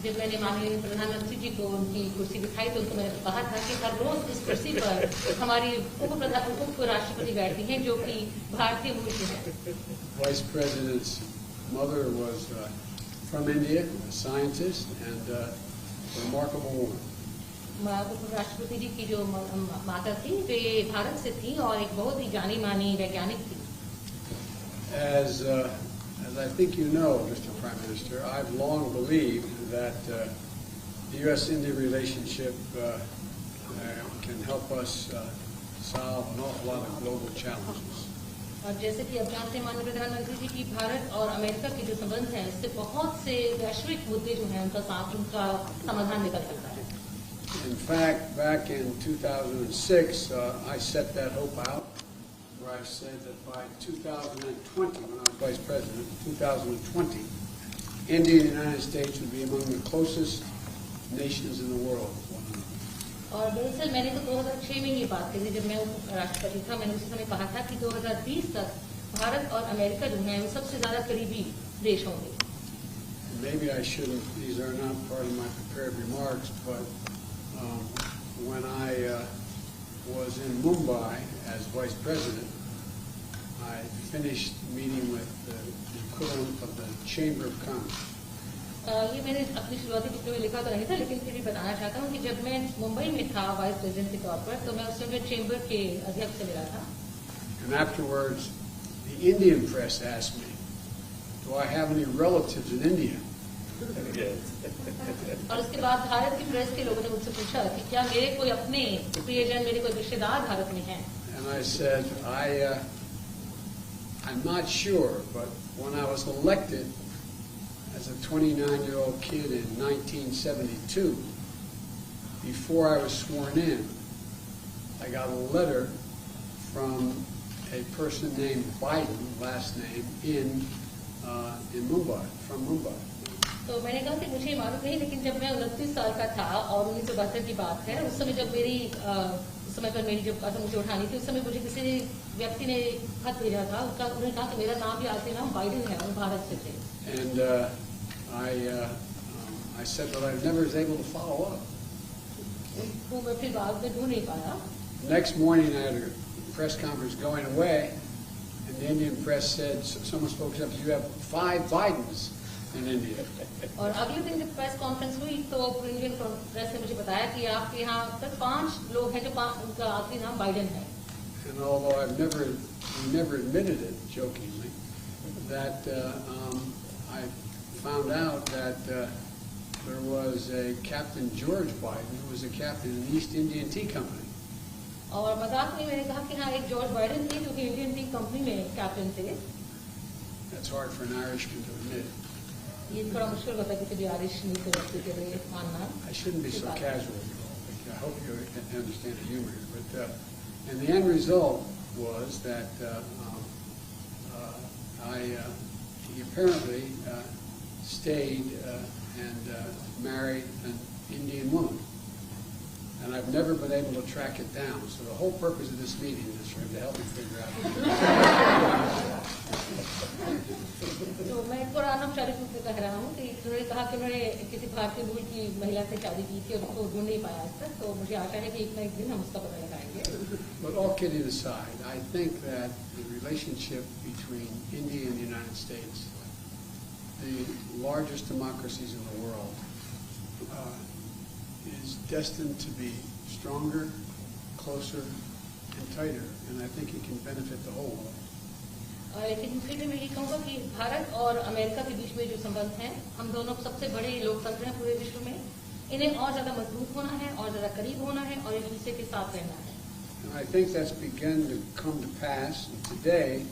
जब मैंने माननीय प्रधानमंत्री जी को उनकी कुर्सी दिखाई तो उनको मैंने कहा था कि हर रोज इस कुर्सी पर हमारी उप राष्ट्रपति बैठती हैं जो कि भारतीय मूल की है। Vice President's mother was from India, a scientist and a remarkable woman. उप राष्ट्रपति जी की जो माता थी वे भारत से थी और एक बहुत ही जानी मानी वैज्ञानिक थी। As I think you know, Mr. Prime Minister, I've long believed that the U.S.-India relationship can help us solve an awful lot of global challenges. और जैसे कि अब जानते हैं माननीय प्रधानमंत्री जी की भारत और अमेरिका के जो संबंध हैं इससे बहुत से वैश्विक मुद्दे जो हैं उनका समाधान निकल सकता है। In fact, back in 2006, I set that hope out, where I said that by 2020, when I was Vice President, 2020, India and the United States would be among the closest nations in the world. और दरअसल मैंने तो 2006 में ये बात कही जब मैं राष्ट्रपति था। मैंने उस समय कहा था कि 2020 तक भारत और अमेरिका जो हैं वो सबसे ज्यादा करीबी देश होंगे। Maybe I shouldn't, these are not part of my prepared remarks, but when I was in Mumbai as Vice President, I finished meeting with the equivalent of the Chamber of Commerce. ये मैंने अपनी शुरुआती चित्र में लिखा तो नहीं था लेकिन फिर भी बताना चाहता हूँ कि जब मैं मुंबई में था वाइस प्रेसिडेंट के तौर पर तो मैं उस समय चेंबर के अध्यक्ष से मिला था। And afterwards, the Indian press asked me, "Do I have any relatives in India?" और उसके बाद भारत की प्रेस के लोगों ने मुझसे पूछा कि क्या मेरे कोई अपने प्रियजन मेरे कोई रिश्तेदार भारत में हैं? And I said, I'm not sure, but when I was elected as a 29-year-old kid in 1972, before I was sworn in, I got a letter from a person named Biden, last name, in Mumbai, from Mumbai. तो मैंने कहा कि मुझे मालूम नहीं लेकिन जब मैं 29 साल का था और 1972 की बात है उस समय जब उस समय पर मेरी जब मुझे उठानी थी उस समय मुझे किसी व्यक्ति ने खत भेजा था उन्होंने कहा कि मेरा नाम भी आखिरी नाम बाइडेन है और भारत से थे। And I said that I never was able to follow up. वो मैं फिर बाद में ढूंढ नहीं पाया। Next morning I had a press conference going away, and the Indian press said, someone spoke up, you have 5 Bidens in India. और अगले दिन जब प्रेस कॉन्फ्रेंस हुई तो इंडियन प्रेस ने मुझे बताया कि आपके यहाँ तक 5 लोग हैं जो उनका आखिरी नाम बाइडेन है। And although we never admitted it jokingly, that I found out that there was a Captain George Biden who was a captain in the East Indian Tea Company. और मजाक में मैंने कहा कि हाँ एक जॉर्ज बाइडेन थे जो कि इंडियन टी कंपनी में कैप्टन थे। That's hard for an Irishman to admit. ये थोड़ा मुश्किल होता है किसी भी आयरिश व्यक्ति के लिए मानना। I shouldn't be so casual. I hope you understand the humor here. But and the end result was that he apparently stayed and married an Indian woman. And I've never been able to track it down. So the whole purpose of this meeting is for him to help me figure out. तो मैं थोड़ा अनौपचारिक रूप से कह रहा हूँ कि उन्होंने कहा कि उन्होंने किसी भारतीय मूल की महिला से शादी की थी और उसको ढूंढ नहीं पाया आज तक तो मुझे आशा है कि एक ना एक दिन हम उसका पता लगाएंगे। But all kidding aside, I think that the relationship between India and the United States, the largest democracies in the world, is destined to be stronger, closer, and tighter, and I think it can benefit the whole world. लेकिन फिर भी मैं ये कहूँगा कि भारत और America के बीच में जो संबंध हैं, हम दोनों सबसे बड़े लोकतंत्र हैं पूरे विश्व में, इन्हें और ज्यादा मजबूत होना है और ज्यादा करीब होना है और एक दूसरे के साथ रहना है। And I think that's begun to come to pass. And today,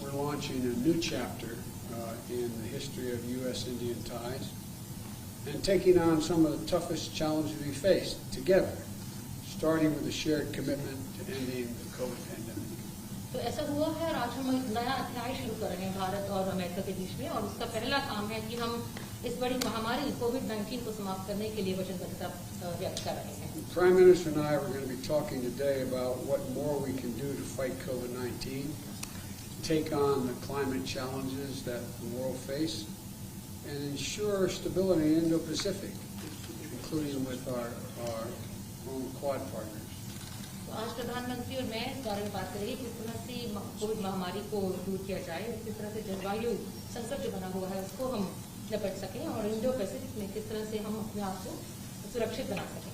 we're launching a new chapter in the history of U.S.-Indian ties, and taking on some of the toughest challenges we face together, starting with a shared commitment to ending the COVID pandemic. तो ऐसा हुआ है और आज हम एक नया अध्याय शुरू कर रहे हैं भारत और अमेरिका के बीच में और उसका पहला काम है कि हम इस बड़ी महामारी कोविड-19 को समाप्त करने के लिए वचनबद्धता व्यक्त कर रहे हैं। The Prime Minister and I were going to be talking today about what more we can do to fight COVID-19, take on the climate challenges that the world face, and ensure stability in Indo-Pacific, including with our own Quad partners. तो आज प्रधानमंत्री और मैं इस बारे में बात करेंगे किस तरह से कोविड महामारी को दूर किया जाए और किस तरह से जलवायु संकट जो बना हुआ है उसको हम निपट सकें और इंडो पैसिफिक में किस तरह से हम अपने आप को सुरक्षित बना सकें.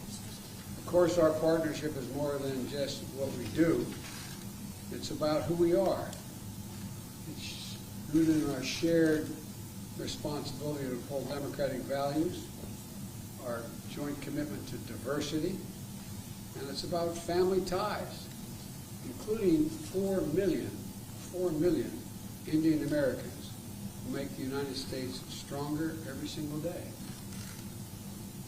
Of course, our partnership is more than just what we do. It's about who we are. It's rooted in our shared responsibility to uphold democratic values, our joint commitment to diversity, and it's about family ties, including 4 million Indian Americans who make the United States stronger every single day.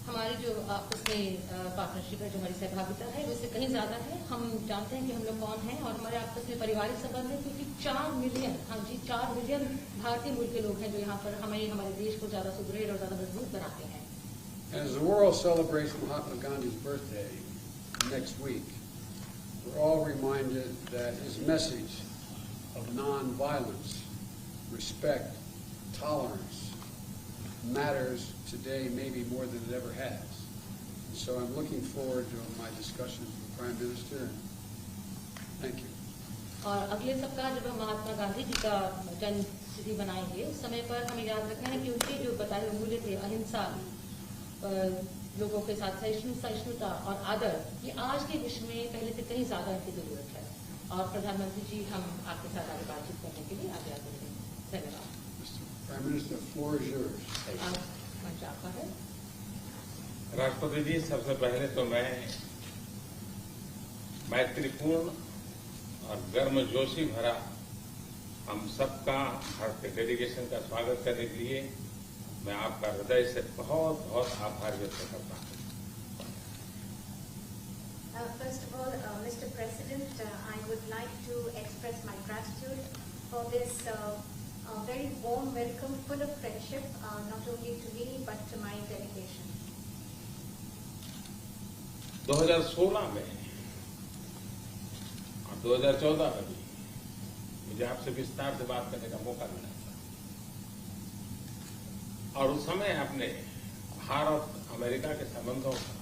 हमारी जो आपस में partnership है, जो हमारी सहभागिता है, उससे कहीं ज्यादा है. हम जानते हैं कि हम लोग कौन हैं और हमारे आपस में पारिवारिक संबंध है, क्योंकि 4 मिलियन, हाँ जी 4 मिलियन भारतीय मूल के लोग हैं जो यहाँ पर हमारे देश को ज्यादा सुदृढ़ और ज्यादा मजबूत बनाते हैं. As the world celebrates Mahatma Gandhi's birthday next week, we're all reminded that his message of non-violence, respect, tolerance matters today maybe more than it ever has. And so I'm looking forward to my discussions with the Prime Minister, and thank you. और अगले सप्ताह जब हम महात्मा गांधी जी का जन्म तिथि बनाएंगे, उस समय पर हमें याद रखना है कि उनके जो बताए हुए मूल्य थे, अहिंसा, लोगों के साथ सहिष्णुता और आदर, ये आज के विश्व में पहले से कहीं ज्यादा इनकी जरूरत है. और प्रधानमंत्री जी, हम आपके साथ आगे बातचीत करने के लिए आगे आते हैं. धन्यवाद. Prime Minister, the floor is yours. मंच आपका है. राष्ट्रपति जी, सबसे पहले तो मैं मैत्रीपूर्ण और गर्मजोशी भरा हम सबका भारतीय डेलीगेशन का स्वागत करने के लिए मैं आपका हृदय से बहुत बहुत आभार व्यक्त करता हूं. First of all, Mr. President, I would like to express my gratitude for this very warm welcome, full of friendship, not only to me but to my delegation. 2016 में और 2014 में भी मुझे आपसे विस्तार से बात करने का मौका मिला था और उस समय आपने भारत अमेरिका के संबंधों का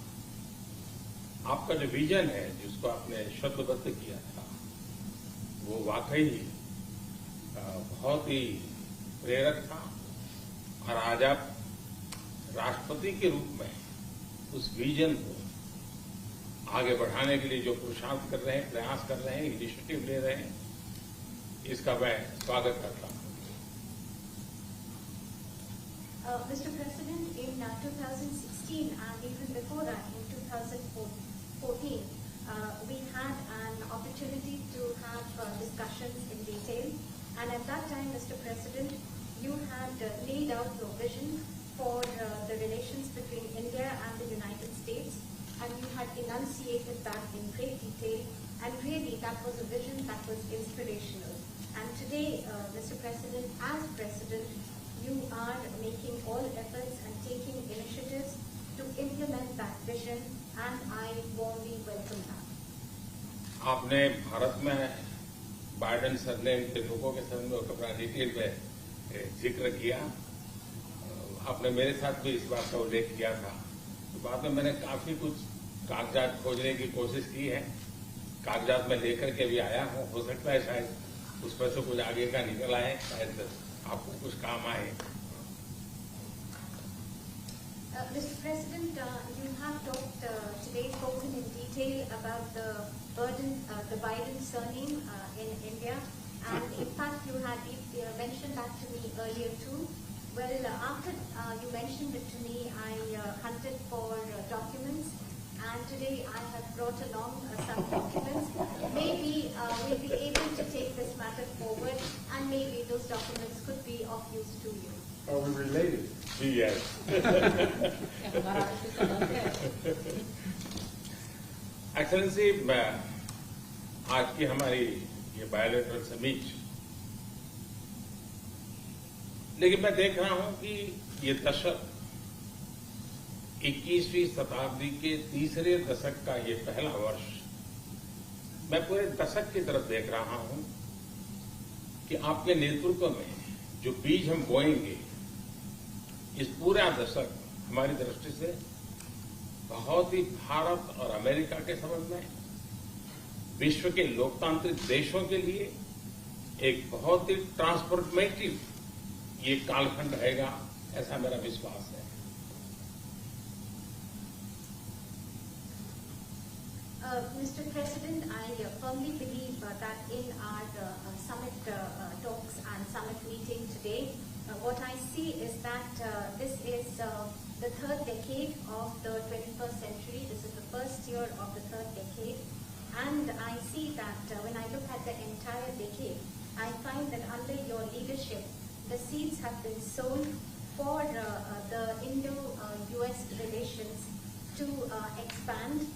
आपका जो विजन है, जिसको आपने शब्दबद्ध किया था, वो वाकई बहुत ही प्रेरक था. और आज आप राष्ट्रपति के रूप में उस विजन को आगे बढ़ाने के लिए जो पुरुषार्थ कर रहे हैं, प्रयास कर रहे हैं, इनिशिएटिव ले रहे हैं, इसका मैं स्वागत करता हूं. Mr. President, in 2016 and even before that, in 2014, we had an opportunity to have discussions in detail. And at that time, Mr. President, you had laid out your vision for the relations between India and the United States, and you had enunciated that in great detail, and really that was a vision that was inspirational. And today, Mr. President, as President, you are making all efforts and taking initiatives to implement that vision, and I warmly welcome that. आपने भारत में Biden surname के लोगों के संबंध में अपना detail में जिक्र किया. आपने मेरे साथ भी इस बात का उल्लेख किया था. तो बाद में मैंने काफी कुछ कागजात खोजने की कोशिश की है. कागजात में लेकर के भी आया हूं. हो सकता है शायद उसमें से कुछ आगे का निकल आए, शायद आपको कुछ काम आए. Mr. President, you have talked today, spoken in detail about the Biden surname in India, and in fact you had mentioned that to me earlier too. Well, after you mentioned it to me, I hunted for documents, and today I have brought along some documents. Maybe we'll be able to take this matter forward, and maybe those documents could be of use to you. Are we related? Yes. Excellency, आज की हमारी ये bilateral summit, लेकिन मैं देख रहा हूं कि ये दशक 21वीं शताब्दी के तीसरे दशक का ये पहला वर्ष, मैं पूरे दशक की तरफ देख रहा हूं कि आपके नेतृत्व में जो बीज हम बोएंगे इस पूरा दशक हमारी दृष्टि से बहुत ही भारत और अमेरिका के संबंध में, विश्व के लोकतांत्रिक देशों के लिए एक बहुत ही ट्रांसफॉर्मेटिव ये कालखंड रहेगा, ऐसा मेरा विश्वास है। Mr. President, I firmly believe that in our summit talks and summit meeting today, what I see is that this is the third decade of the 21st century. This is the first year of the third decade. And I see that when I look at the entire decade, I find that under your leadership, the seeds have been sown for the Indo-US relations to expand.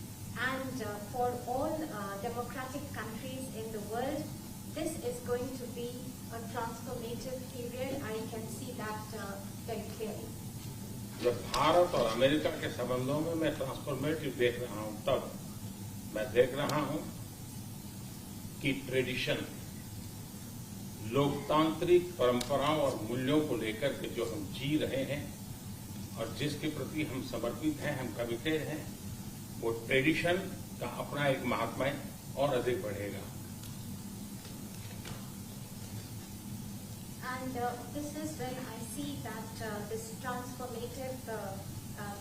And for all democratic countries in the world, this is going to be a transformative period. I can see that very clearly. जब भारत और America के संबंधों में मैं transformative देख रहा हूं, तब मैं देख रहा हूं कि ट्रेडिशन, लोकतांत्रिक परंपराओं और मूल्यों को लेकर के जो हम जी रहे हैं और जिसके प्रति हम समर्पित हैं, हम कमिटेड हैं, वो ट्रेडिशन का अपना एक महात्मा और अधिक बढ़ेगा। And this is when I see that this transformative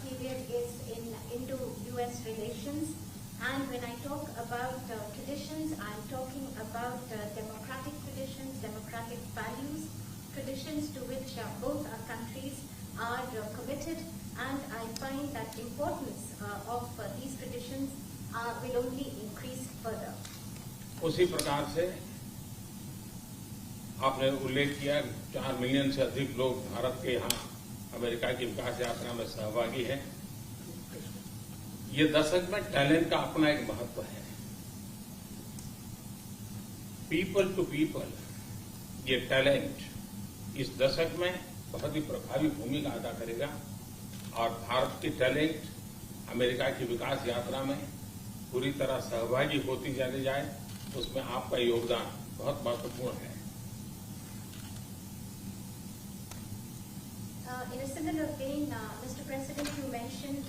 period is in Indo-US relations. And when I talk about traditions, I'm talking about democratic traditions, democratic values, traditions to which both our countries are committed. And I find that importance of these traditions will only increase further. उसी प्रकार से आपने उल्लेख किया 4 million से अधिक लोग भारत के यहाँ अमेरिका की विकास यात्रा में सहभागी हैं। ये दशक में टैलेंट का अपना एक महत्व है। पीपल टू पीपल ये टैलेंट इस दशक में बहुत ही प्रभावी भूमिका अदा करेगा और भारत की टैलेंट अमेरिका की विकास यात्रा में पूरी तरह सहभागी होती चली जाए, उसमें आपका योगदान बहुत महत्वपूर्ण है। In a similar vein, Mr. President, you mentioned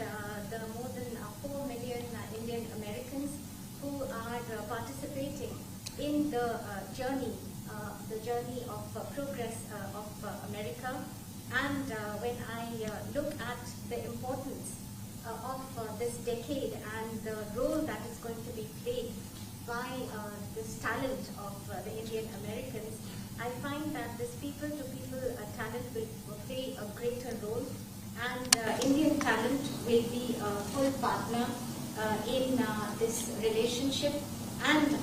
the more than 4 million Indian Americans who are participating in the journey of progress of America. And when I look at the importance of this decade and the role that is going to be played by this talent of the Indian Americans, I find that this people-to-people talent will play a greater role, and Indian talent will be a full partner in this relationship. And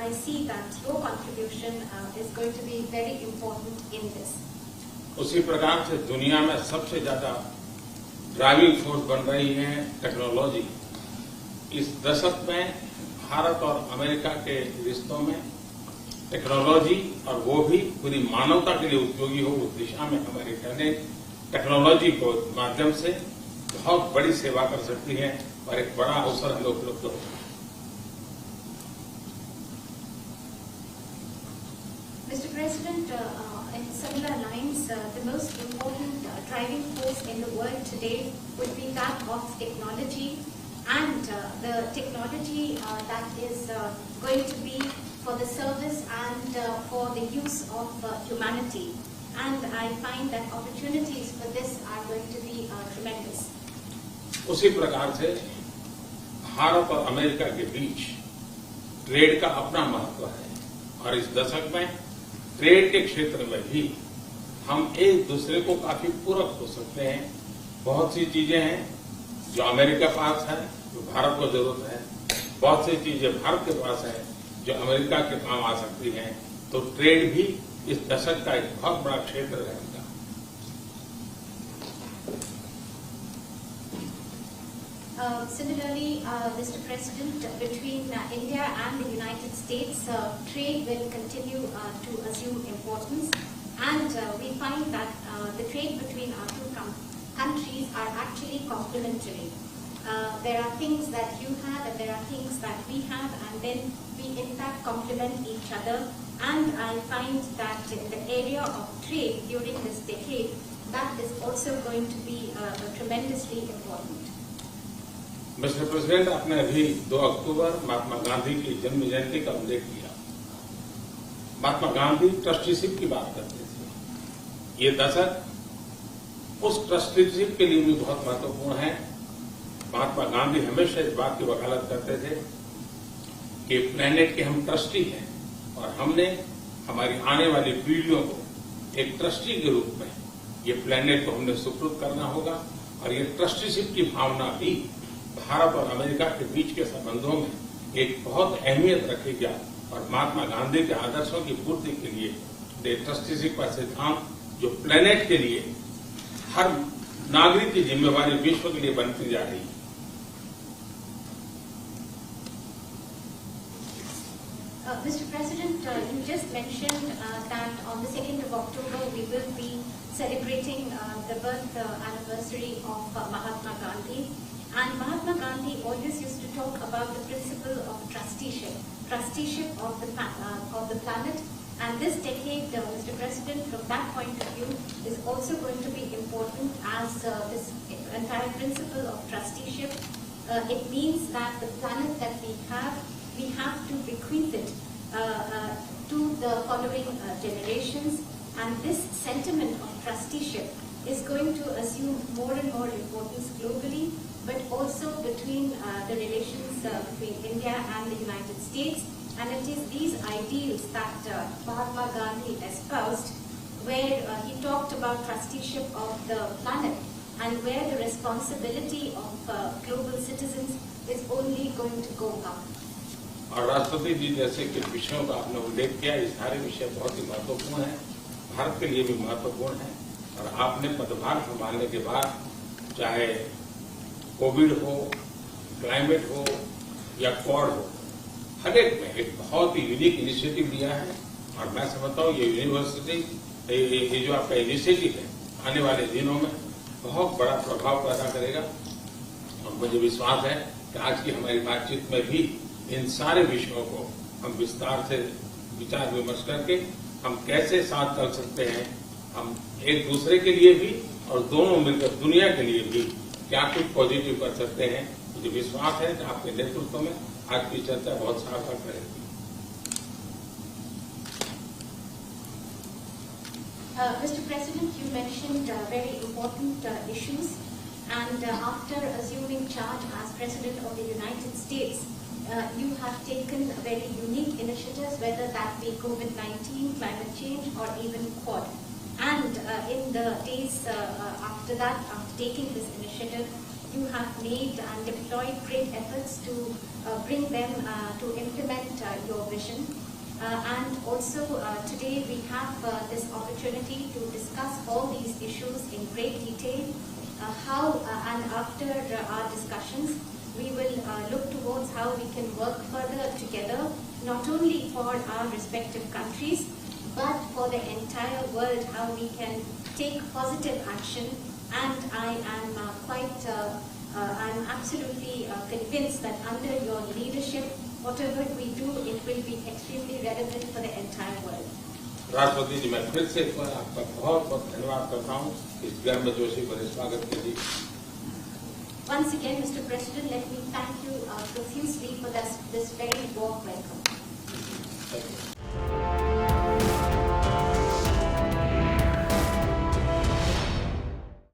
I see that your contribution is going to be very important in this. उसी प्रकार से दुनिया में सबसे ज्यादा driving force बन रही है टेक्नोलॉजी। इस दशक में भारत और अमेरिका के रिश्तों में टेक्नोलॉजी, और वो भी पूरी मानवता के लिए उपयोगी हो, उस दिशा में हमारी टेक्नोलॉजी को माध्यम से बहुत बड़ी सेवा कर सकती है और एक बड़ा अवसर हमें उपलब्ध होगा। Mr. President, in similar lines, the most important driving force in the world today would be that of technology, and the technology that is going to be for the service and for the use of humanity. And I find that opportunities for this are going to be tremendous. उसी प्रकार से भारत और America के बीच trade का अपना महत्व है और इस दशक में ट्रेड के क्षेत्र में भी हम एक दूसरे को काफी पूरक हो सकते हैं। बहुत सी चीजें हैं जो अमेरिका के पास है, जो भारत को जरूरत है, बहुत सी चीजें भारत के पास है जो अमेरिका के काम आ सकती हैं। तो ट्रेड भी इस दशक का एक बहुत बड़ा क्षेत्र रहेगा। Similarly, Mr. President, between India and the United States, trade will continue to assume importance, and we find that the trade between our two countries are actually complementary. There are things that you have and there are things that we have, and then we in fact complement each other. And I find that in the area of trade during this decade, that is also also going to be tremendously important. Mister president, आपने अभी 2 अक्टूबर महात्मा गांधी की जन्म जयंती का उल्लेख किया। Mahatma Gandhi trusteeship की बात करते थे। ये दशक उस ट्रस्टीशिप के लिए भी बहुत महत्वपूर्ण है। महात्मा गांधी हमेशा इस बात की वकालत करते थे कि प्लेनेट के हम ट्रस्टी हैं और हमने हमारी आने वाली पीढ़ियों को एक ट्रस्टी के रूप में ये प्लेनेट को हमने सुपुर्द करना होगा और ये ट्रस्टीशिप की भावना भी भारत और अमेरिका के बीच के संबंधों में एक बहुत अहमियत रखेगी और महात्मा गांधी के आदर्शों की पूर्ति के लिए ट्रस्टीशिप का सिद्धांत जो प्लेनेट के लिए हर नागरिक की जिम्मेवारी विश्व के लिए बनती जा रही है। Mr. President, you just mentioned that on the 2nd of October we will be celebrating the birth anniversary of Mahatma Gandhi. And Mahatma Gandhi always used to talk about the principle of trusteeship of the planet. And this decade, Mr. President, from that point of view, is also going to be important as this entire principle of trusteeship. It means that the planet that we have to bequeath it to the following generations. And this sentiment of trusteeship is going to assume more and more importance globally, but also between the relations between India and the United States. And it is these ideals that Mahatma Gandhi espoused, where he talked about trusteeship of the planet and where the responsibility of global citizens is only going to go up. और राष्ट्रपति जी जैसे कि विषयों का आपने उल्लेख किया, ये सारे विषय बहुत ही महत्वपूर्ण हैं, भारत के लिए भी महत्वपूर्ण है। और आपने पदभार संभालने के बाद चाहे कोविड हो, क्लाइमेट हो या क्वाड हो, हर एक में एक बहुत ही यूनिक इनिशिएटिव लिया है। और मैं समझता हूँ ये यूनिवर्सिटी, ये जो आपका इनिशिएटिव है, आने वाले दिनों में बहुत बड़ा प्रभाव पैदा करेगा। और मुझे विश्वास है कि आज की हमारी बातचीत में भी इन सारे विषयों को हम विस्तार से विचार विमर्श करके हम कैसे साथ चल सकते हैं, हम एक दूसरे के लिए भी और दोनों मिलकर दुनिया के लिए भी क्या कुछ पॉजिटिव कर सकते हैं। मुझे विश्वास है कि आपके नेतृत्व में आज की चर्चा बहुत सार्थक रहेगी। Mr. President, you mentioned very important issues, and after assuming charge as President of the United States, you have taken very unique initiatives, whether that be COVID-19, climate change, or even Quad. And in the days after that, after taking this initiative, you have made and deployed great efforts to bring them to implement your vision. And also today we have this opportunity to discuss all these issues in great detail. And after our discussions, we will look towards how we can work further together, not only for our respective countries, but for the entire world, how we can take positive action. And I am I'm absolutely convinced that under your leadership, whatever we do, it will be extremely relevant for the entire world. राष्ट्रपति जी, मैं फिर से आपका बहुत बहुत धन्यवाद करता हूँ इस गर्मजोशी भरे स्वागत के लिए। Once again, Mr. President, let me thank you profusely for this very warm welcome. Thank you.